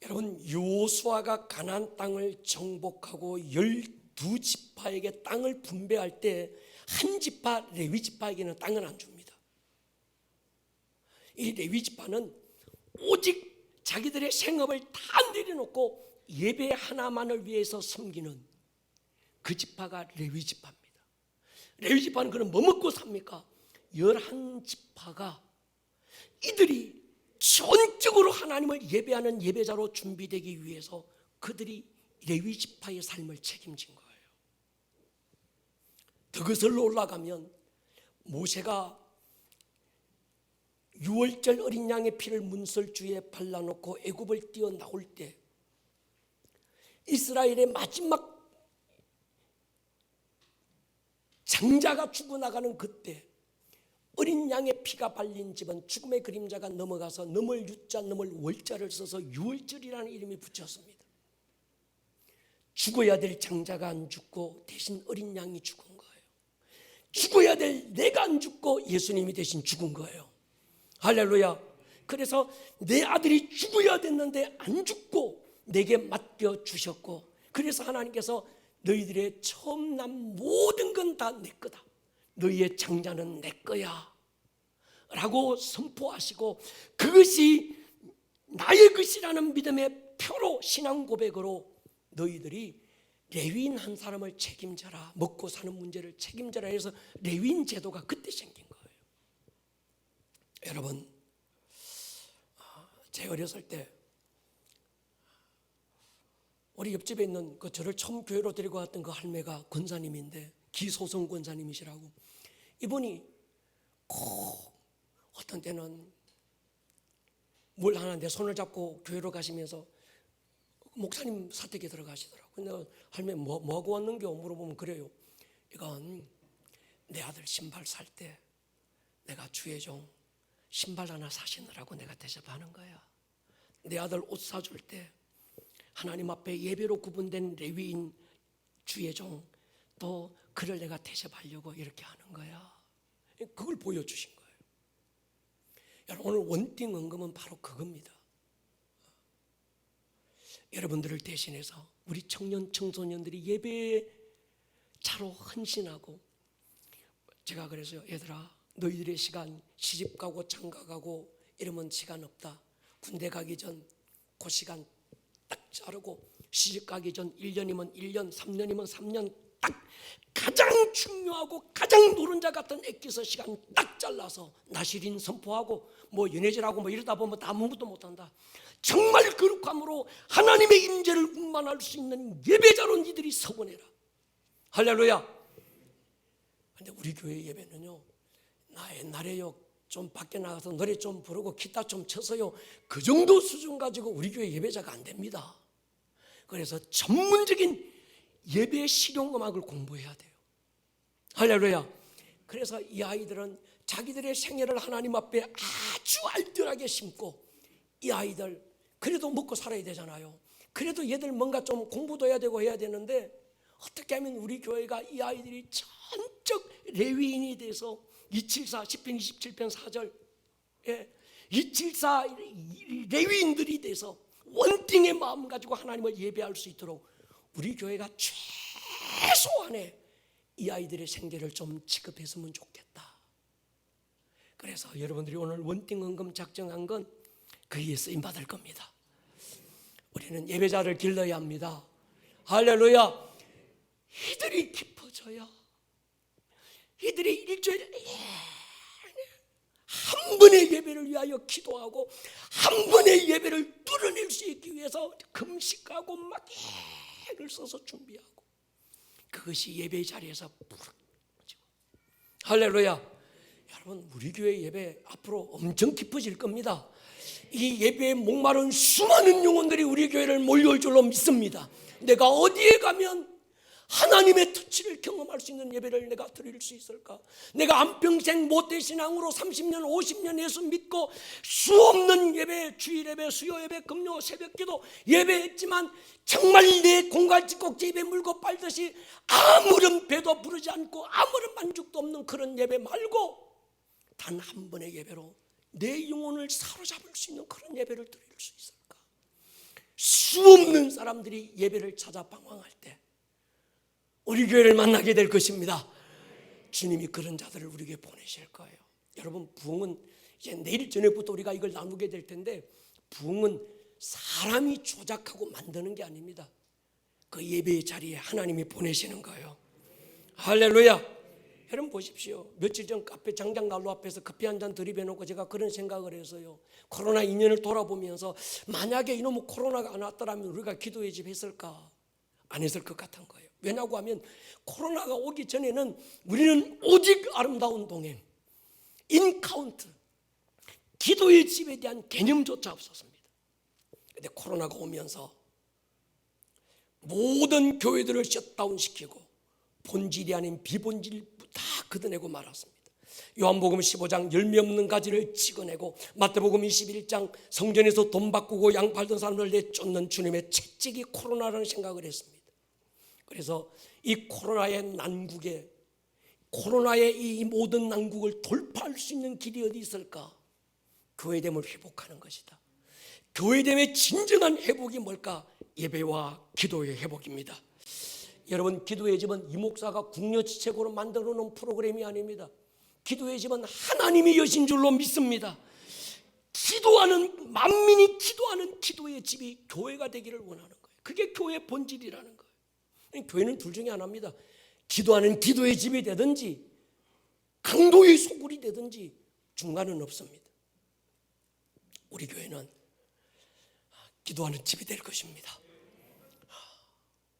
여러분, 여호수아가 가나안 땅을 정복하고 12지파에게 땅을 분배할 때 한 지파 레위 지파에게는 땅을 안 줍니다. 이 레위 지파는 오직 자기들의 생업을 다 내려놓고 예배 하나만을 위해서 섬기는 그 지파가 레위 지파입니다. 레위 지파는 그럼 뭐 먹고 삽니까? 11지파가 이들이 전적으로 하나님을 예배하는 예배자로 준비되기 위해서 그들이 레위 지파의 삶을 책임진 거예요. 더 거슬러 올라가면 모세가 유월절 어린 양의 피를 문설주에 발라놓고 애굽을 뛰어 나올 때 이스라엘의 마지막 장자가 죽어나가는 그때 어린 양의 피가 발린 집은 죽음의 그림자가 넘어가서 넘을 유자 넘을 월자를 써서 유월절이라는 이름이 붙였습니다. 죽어야 될 장자가 안 죽고 대신 어린 양이 죽은 거예요. 죽어야 될 내가 안 죽고 예수님이 대신 죽은 거예요. 할렐루야. 그래서 내 아들이 죽어야 됐는데 안 죽고 내게 맡겨주셨고, 그래서 하나님께서 너희들의 처음 난 모든 건 다 내 거다, 너희의 장자는 내 거야 라고 선포하시고, 그것이 나의 것이라는 믿음의 표로 신앙 고백으로 너희들이 레위인 한 사람을 책임져라, 먹고 사는 문제를 책임져라 해서 레위인 제도가 그때 생긴 거예요. 여러분, 제 어렸을 때 우리 옆집에 있는 그 저를 처음 교회로 데리고 왔던 그 할매가 권사님인데, 기소성 권사님이시라고, 이분이 꼭 어떤 때는 뭘 하나 내 손을 잡고 교회로 가시면서 목사님 사택에 들어가시더라고요. 근데 할매 뭐 하고 왔는겨 물어보면 그래요. 이건 내 아들 신발 살 때 내가 주의 종 신발 하나 사시느라고 내가 대접하는 거야. 내 아들 옷 사줄 때 하나님 앞에 예배로 구분된 레위인 주의 종 또 그를 내가 대접하려고 이렇게 하는 거야. 그걸 보여주신 거예요. 여러분, 오늘 원띵 헌금은 바로 그겁니다. 여러분들을 대신해서 우리 청년 청소년들이 예배에 차로 헌신하고, 제가 그래서요, 얘들아 너희들의 시간 시집 가고 장가 가고 이러면 시간 없다. 군대 가기 전 그 시간 딱 자르고, 시집 가기 전 1년이면 1년, 3년이면 3년 딱 가장 중요하고 가장 노른자 같은 액기서 시간 딱 잘라서 나시린 선포하고 뭐 연애질하고 뭐 이러다 보면 아무것도 못한다. 정말 거룩함으로 하나님의 임재를 운만할 수 있는 예배자로 니들이 서원해라. 할렐루야. 근데 우리 교회 예배는요, 나 옛날에요 좀 밖에 나가서 노래 좀 부르고 기타 좀 쳐서요, 그 정도 수준 가지고 우리 교회 예배자가 안 됩니다. 그래서 전문적인 예배 실용음악을 공부해야 돼요. 할렐루야. 그래서 이 아이들은 자기들의 생애를 하나님 앞에 아주 알뜰하게 심고, 이 아이들 그래도 먹고 살아야 되잖아요. 그래도 얘들 뭔가 좀 공부도 해야 되고 해야 되는데, 어떻게 하면 우리 교회가 이 아이들이 전적 레위인이 돼서 274 10편 27편 4절 274 레위인들이 돼서 원띵의 마음 가지고 하나님을 예배할 수 있도록 우리 교회가 최소한의 이 아이들의 생계를 좀 지급했으면 좋겠다. 그래서 여러분들이 오늘 원띵 헌금 작정한 건 그에 쓰임 받을 겁니다. 우리는 예배자를 길러야 합니다. 할렐루야. 이들이 깊어져야, 이들이 일주일에 한 번의 예배를 위하여 기도하고 한 번의 예배를 뚫어낼 수 있기 위해서 금식하고 막 애를 써서 준비하고, 그것이 예배 자리에서 부르짖고. 할렐루야. 여러분, 우리 교회 예배 앞으로 엄청 깊어질 겁니다. 이 예배에 목마른 수많은 영혼들이 우리 교회를 몰려올 줄로 믿습니다. 내가 어디에 가면 하나님의 터치를 경험할 수 있는 예배를 내가 드릴 수 있을까? 내가 한평생 모태신앙으로 30년 50년 예수 믿고 수없는 예배, 주일 예배, 수요 예배, 금요 새벽기도 예배했지만 정말 내 공갈찌꼭지 입에 물고 빨듯이 아무런 배도 부르지 않고 아무런 만족도 없는 그런 예배 말고, 단 한 번의 예배로 내 영혼을 사로잡을 수 있는 그런 예배를 드릴 수 있을까? 수없는 사람들이 예배를 찾아 방황할 때 우리 교회를 만나게 될 것입니다. 주님이 그런 자들을 우리에게 보내실 거예요. 여러분, 부흥은 이제 내일 저녁부터 우리가 이걸 나누게 될 텐데, 부흥은 사람이 조작하고 만드는 게 아닙니다. 그 예배의 자리에 하나님이 보내시는 거예요. 할렐루야. 여러분 보십시오. 며칠 전 카페 장장난로 앞에서 커피 한 잔 들이배놓고 제가 그런 생각을 해서요, 코로나 2년을 돌아보면서 만약에 이놈의 코로나가 안 왔더라면 우리가 기도의 집 했을까? 안 했을 것 같은 거예요. 왜냐고 하면 코로나가 오기 전에는 우리는 오직 아름다운 동행, 인카운트, 기도의 집에 대한 개념조차 없었습니다. 그런데 코로나가 오면서 모든 교회들을 셧다운시키고 본질이 아닌 비본질 다 걷어내고 말았습니다. 요한복음 15장 열매 없는 가지를 찍어내고, 마태복음 21장 성전에서 돈 바꾸고 양 팔던 사람을 내쫓는 주님의 채찍이 코로나라는 생각을 했습니다. 그래서 이 코로나의 난국에, 코로나의 이 모든 난국을 돌파할 수 있는 길이 어디 있을까? 교회됨을 회복하는 것이다. 교회됨의 진정한 회복이 뭘까? 예배와 기도의 회복입니다. 여러분, 기도의 집은 이 목사가 국려지책으로 만들어 놓은 프로그램이 아닙니다. 기도의 집은 하나님이 여신 줄로 믿습니다. 기도하는, 만민이 기도하는 기도의 집이 교회가 되기를 원하는 거예요. 그게 교회의 본질이라는 거예요. 교회는 둘 중에 하나입니다. 기도하는 기도의 집이 되든지 강도의 소굴이 되든지 중간은 없습니다. 우리 교회는 기도하는 집이 될 것입니다.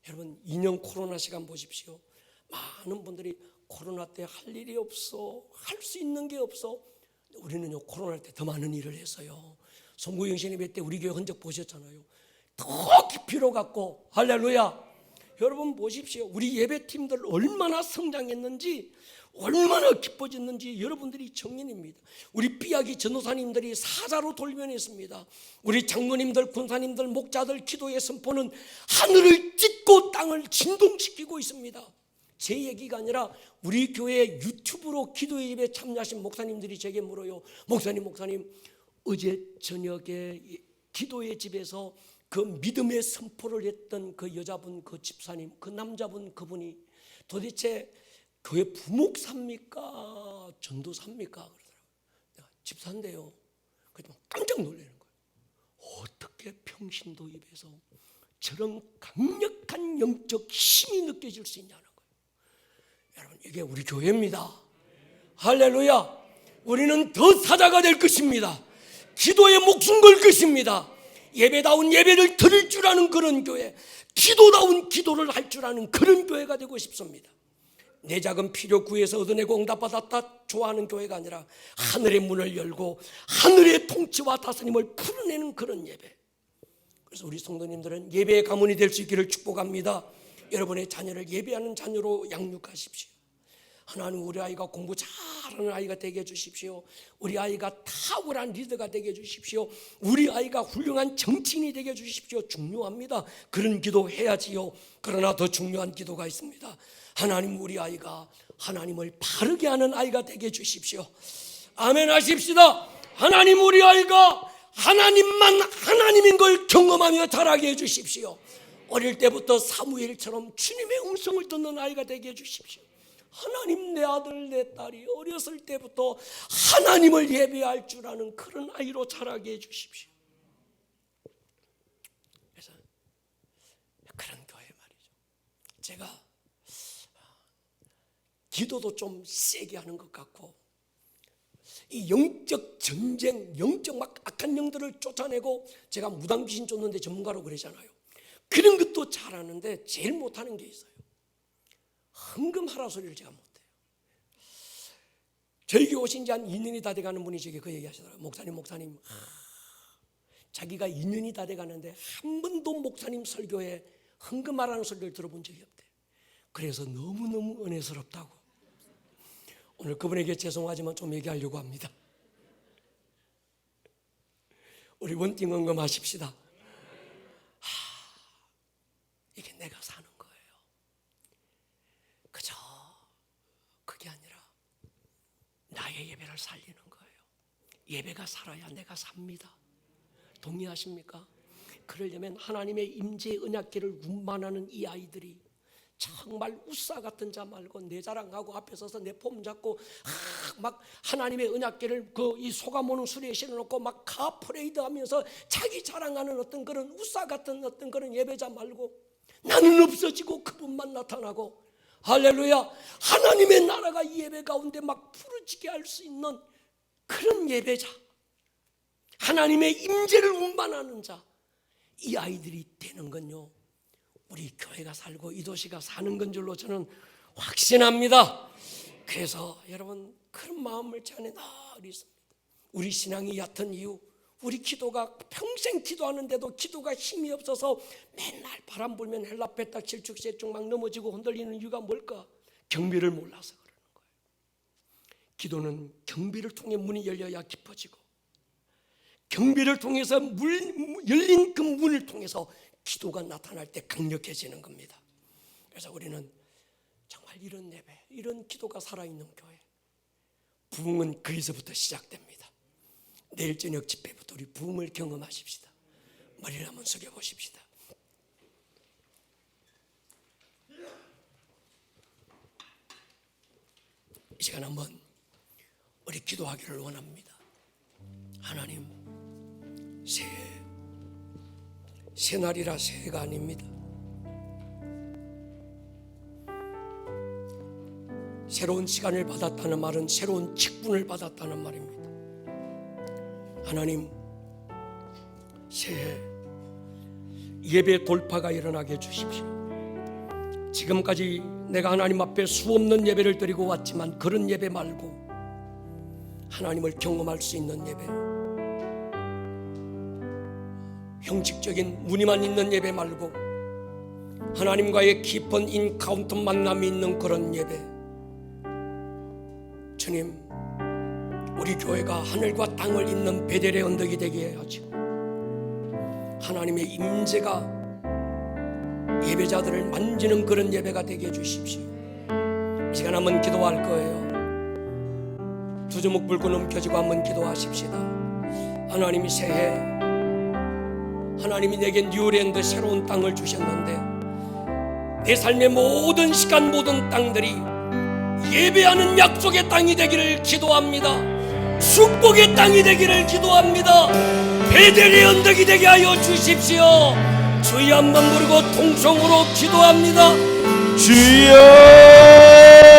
여러분, 2년 코로나 시간 보십시오. 많은 분들이 코로나 때 할 일이 없어, 할 수 있는 게 없어. 우리는요, 코로나 때 더 많은 일을 했어요. 송구영 신임 때 우리 교회 흔적 보셨잖아요. 더 깊이로 갔고, 할렐루야. 여러분 보십시오. 우리 예배팀들 얼마나 성장했는지, 얼마나 기뻐졌는지 여러분들이 청년입니다. 우리 삐약이 전도사님들이 사자로 돌변했습니다. 우리 장로님들, 군사님들, 목자들 기도의 선포는 하늘을 찢고 땅을 진동시키고 있습니다. 제 얘기가 아니라 우리 교회 유튜브로 기도의 예배 참여하신 목사님들이 제게 물어요. 목사님 어제 저녁에 기도의 집에서 그 믿음의 선포를 했던 그 여자분, 그 집사님, 그 남자분, 그분이 도대체 교회 부목사입니까? 전도사입니까? 그러더라고요. 내가 집사인데요. 그랬더니 깜짝 놀라는 거예요. 어떻게 평신도 입에서 저런 강력한 영적 힘이 느껴질 수 있냐는 거예요. 여러분, 이게 우리 교회입니다. 할렐루야. 우리는 더 사자가 될 것입니다. 기도에 목숨 걸 것입니다. 예배다운 예배를 드릴 줄 아는 그런 교회, 기도다운 기도를 할 줄 아는 그런 교회가 되고 싶습니다. 내 작은 필요 구해서 얻어내고 응답받았다 좋아하는 교회가 아니라 하늘의 문을 열고 하늘의 통치와 다스림을 풀어내는 그런 예배. 그래서 우리 성도님들은 예배의 가문이 될 수 있기를 축복합니다. 여러분의 자녀를 예배하는 자녀로 양육하십시오. 하나님, 우리 아이가 공부 잘하는 아이가 되게 해주십시오. 우리 아이가 탁월한 리더가 되게 해주십시오. 우리 아이가 훌륭한 정치인이 되게 해주십시오. 중요합니다. 그런 기도 해야지요. 그러나 더 중요한 기도가 있습니다. 하나님, 우리 아이가 하나님을 바르게 하는 아이가 되게 해주십시오. 아멘 하십시다. 하나님, 우리 아이가 하나님만 하나님인 걸 경험하며 자라게 해주십시오. 어릴 때부터 사무엘처럼 주님의 음성을 듣는 아이가 되게 해주십시오. 하나님, 내 아들 내 딸이 어렸을 때부터 하나님을 예배할 줄 아는 그런 아이로 자라게 해주십시오. 그래서 그런 교회 말이죠. 제가 기도도 좀 세게 하는 것 같고, 이 영적 전쟁, 영적 막 악한 영들을 쫓아내고, 제가 무당 귀신 쫓는데 전문가라고 그러잖아요. 그런 것도 잘하는데 제일 못하는 게 있어요. 헌금하라 소리를 제가 못해요. 저희 교회 오신 지 한 2년이 다 돼가는 분이 저에게 그 얘기 하시더라고요. 목사님, 자기가 2년이 다 돼가는데 한 번도 목사님 설교에 헌금하라는 소리를 들어본 적이 없대요. 그래서 너무너무 은혜스럽다고. 오늘 그분에게 죄송하지만 좀 얘기하려고 합니다. 우리 원띵 헌금하십시다. 이게 내가 사는 거예요. 그저 그게 아니라 나의 예배를 살리는 거예요. 예배가 살아야 내가 삽니다. 동의하십니까? 그러려면 하나님의 임재의 언약궤를 운반하는 이 아이들이 정말 우싸 같은 자 말고 내 자랑하고 앞에 서서 내 폼 잡고 막 하나님의 언약궤를 그 이 소감 오는 수레에 실어놓고 막 카프레이드 하면서 자기 자랑하는 어떤 그런 우싸 같은 어떤 그런 예배자 말고, 나는 없어지고 그분만 나타나고, 할렐루야, 하나님의 나라가 이 예배 가운데 막 부르지게 할 수 있는 그런 예배자, 하나님의 임재를 운반하는 자, 이 아이들이 되는 건요, 우리 교회가 살고 이 도시가 사는 건 줄로 저는 확신합니다. 그래서 여러분, 그런 마음을 제 안에 늘 있습니다. 우리 신앙이 얕은 이유, 우리 기도가 평생 기도하는데도 기도가 힘이 없어서 맨날 바람 불면 헬라 뺐다 질축세쭉 막 넘어지고 흔들리는 이유가 뭘까? 경비를 몰라서 그러는 거예요. 기도는 경비를 통해 문이 열려야 깊어지고, 경비를 통해서 열린 그 문을 통해서 기도가 나타날 때 강력해지는 겁니다. 그래서 우리는 정말 이런 예배, 이런 기도가 살아있는 교회, 부흥은 거기서부터 시작됩니다. 내일 저녁 집회부터 우리 부흥을 경험하십시다. 머리를 한번 숙여보십시다. 이 시간 한번 우리 기도하기를 원합니다. 하나님, 새날이라 새해가 아닙니다. 새로운 시간을 받았다는 말은 새로운 직분을 받았다는 말입니다. 하나님, 새해 예배 돌파가 일어나게 해주십시오. 지금까지 내가 하나님 앞에 수없는 예배를 드리고 왔지만 그런 예배 말고 하나님을 경험할 수 있는 예배, 형식적인 무늬만 있는 예배 말고 하나님과의 깊은 인카운터 만남이 있는 그런 예배, 주님, 우리 교회가 하늘과 땅을 잇는 베델의 언덕이 되게 하시고 하나님의 임재가 예배자들을 만지는 그런 예배가 되게 해주십시오. 이 시간 한번 기도할 거예요. 두 주먹 불고 넘겨지고 한번 기도하십시다. 하나님이 새해, 하나님이 내게 뉴랜드 새로운 땅을 주셨는데 내 삶의 모든 시간, 모든 땅들이 예배하는 약속의 땅이 되기를 기도합니다. 축복의 땅이 되기를 기도합니다. 베델의 언덕이 되게 하여 주십시오. 주여 한번 부르고 통성으로 기도합니다. 주여